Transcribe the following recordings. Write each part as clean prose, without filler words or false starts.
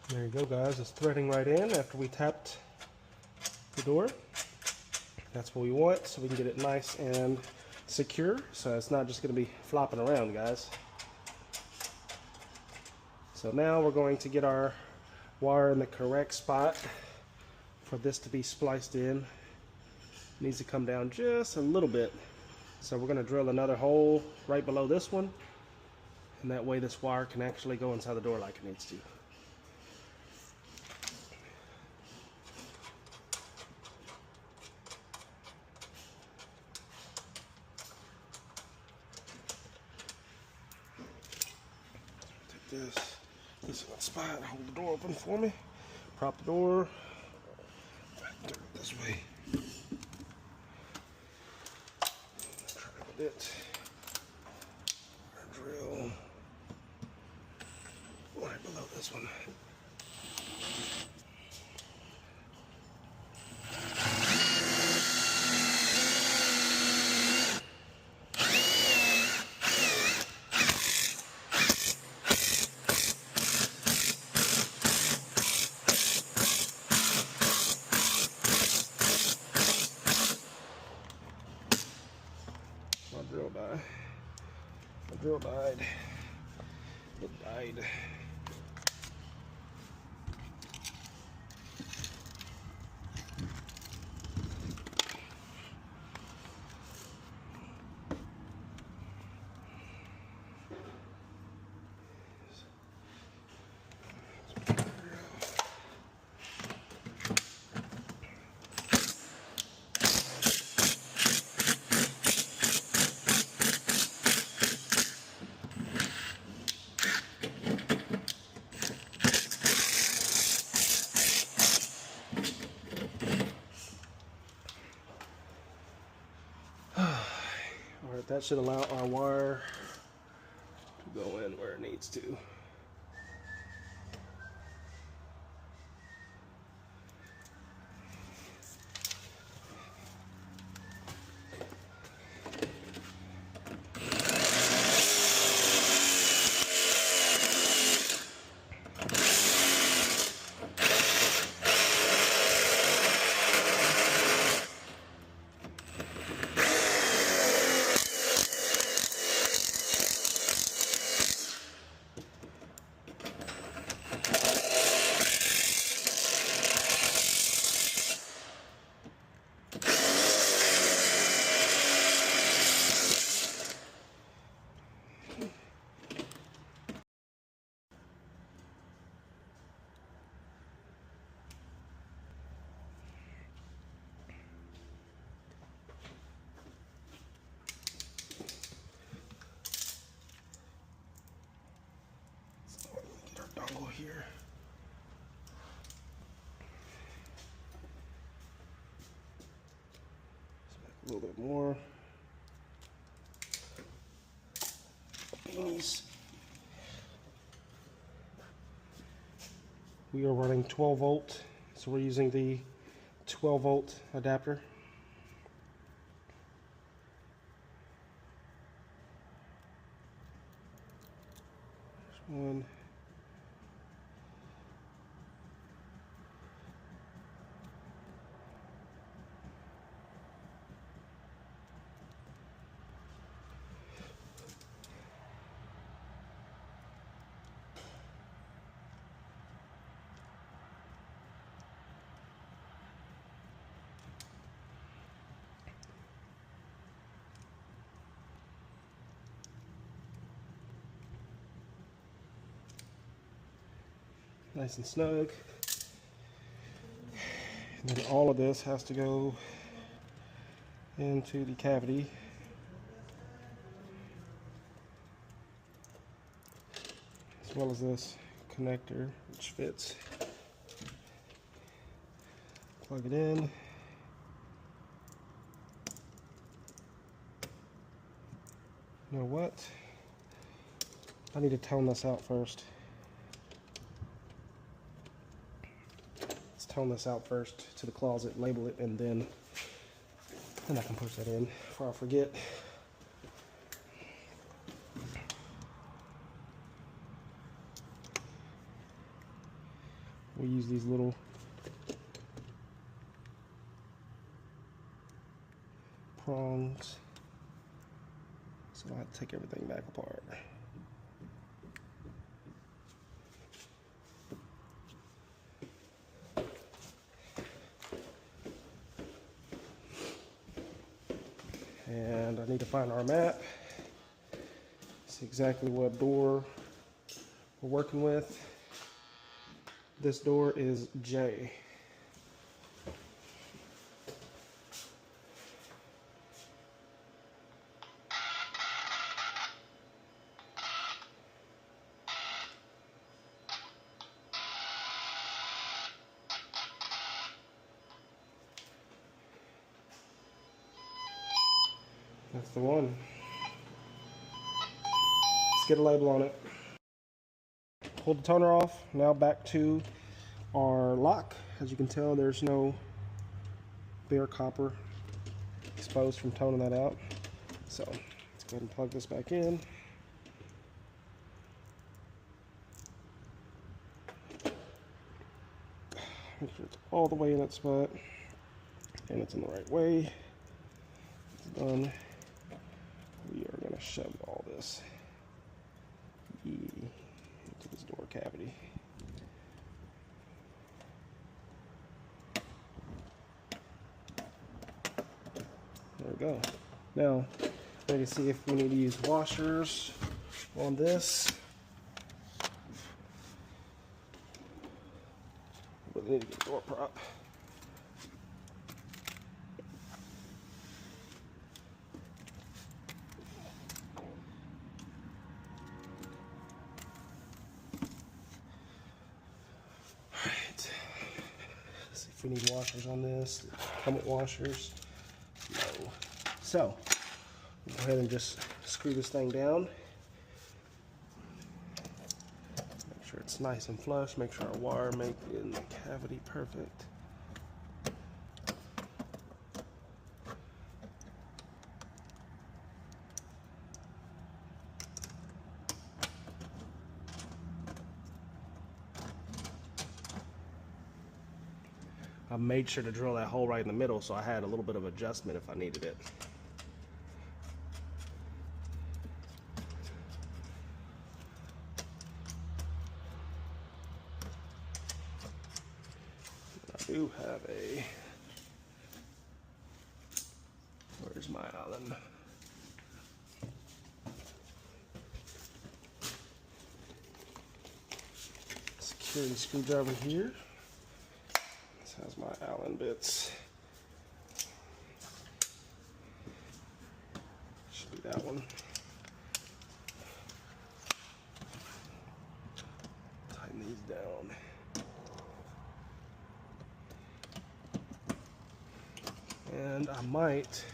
There you go, guys. It's threading right in after we tapped the door. That's what we want, so we can get it nice and secure, so it's not just going to be flopping around, guys. So now we're going to get our wire in the correct spot for this to be spliced in. It needs to come down just a little bit. So we're going to drill another hole right below this one, and that way this wire can actually go inside the door like it needs to. This is a spot. Hold the door open for me. Prop the door. This way. Try it. Drill right below this one. My drill died. It died. Alright, that should allow our wire to go in where it needs to. Dongle here. A little bit more. Beanies. We are running 12 volt, so we're using the 12 volt adapter. There's one. Nice and snug. And then all of this has to go into the cavity. As well as this connector, which fits. Plug it in. You know what? I need to tone this out first. Tone this out first to the closet, label it, and then I can push that in before I forget. We use these little prongs, so I have to take everything back apart. And I need to find our map, see exactly what door we're working with. This door is J. That's the one. Let's get a label on it. Pull the toner off. Now back to our lock. As you can tell, there's no bare copper exposed from toning that out. So let's go ahead and plug this back in. Make sure it's all the way in that spot and it's in the right way. It's done. We are going to shove all this into this door cavity. There we go. Now, we can see if we need to use washers on this. But we need to get a door prop. We need washers on this. Come with washers? No. So, go ahead and just screw this thing down. Make sure it's nice and flush. Make sure our wire make in the cavity perfect. I made sure to drill that hole right in the middle, so I had a little bit of adjustment if I needed it. I do have a, where's my Allen? Security screwdriver here. Has my Allen bits. Should be that one. Tighten these down. And I might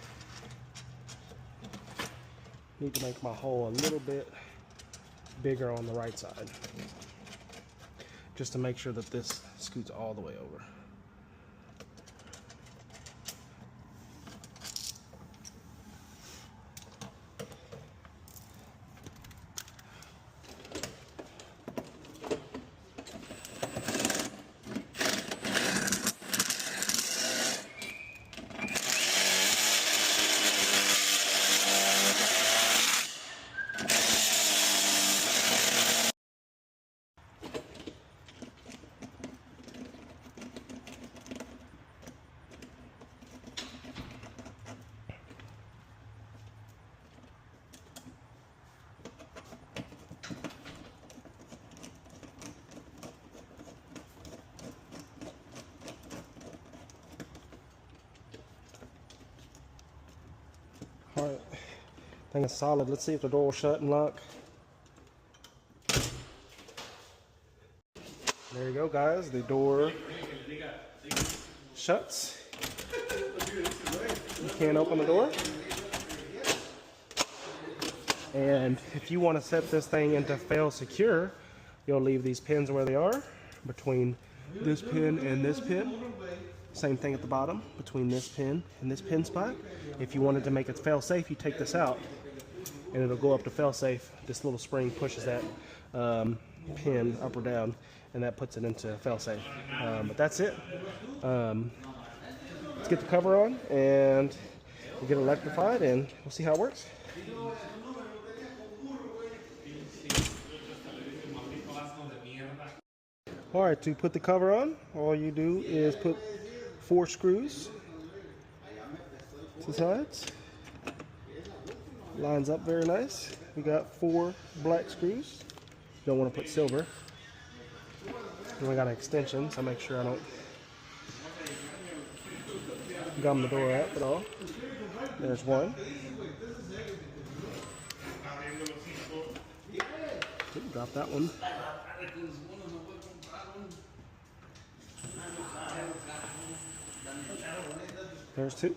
need to make my hole a little bit bigger on the right side, just to make sure that this scoots all the way over. All right, thing is solid. Let's see if the door will shut and lock. There you go, guys. The door shuts. You can't open the door. And if you want to set this thing into fail secure, you'll leave these pins where they are, between this pin and this pin. Same thing at the bottom, between this pin and this pin spot. If you wanted to make it fail safe, you take this out and it'll go up to fail safe. This little spring pushes that pin up or down, and that puts it into fail-safe. But that's it. Let's get the cover on and we'll get it electrified, and we'll see how it works. All right, to put the cover on, all you do is put 4 screws to the sides. Lines up very nice. We got 4 black screws. Don't want to put silver. And we got an extension, so make sure I don't gum the door up at all. There's one. Ooh, drop that one. There's 2.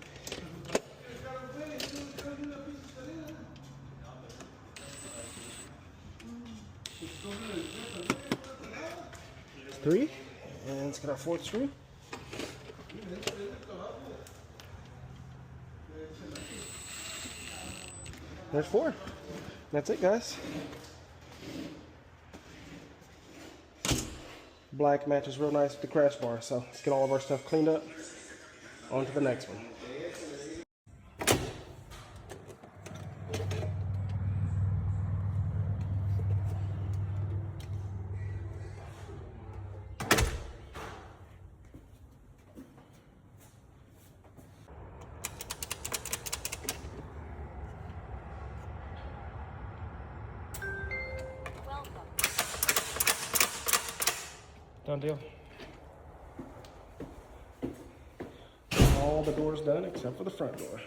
3, and let's get our 4th screw. There's 4. That's it, guys. Black matches real nice with the crash bar, so let's get all of our stuff cleaned up. On to the next one. Done deal. All the doors done except for the front door.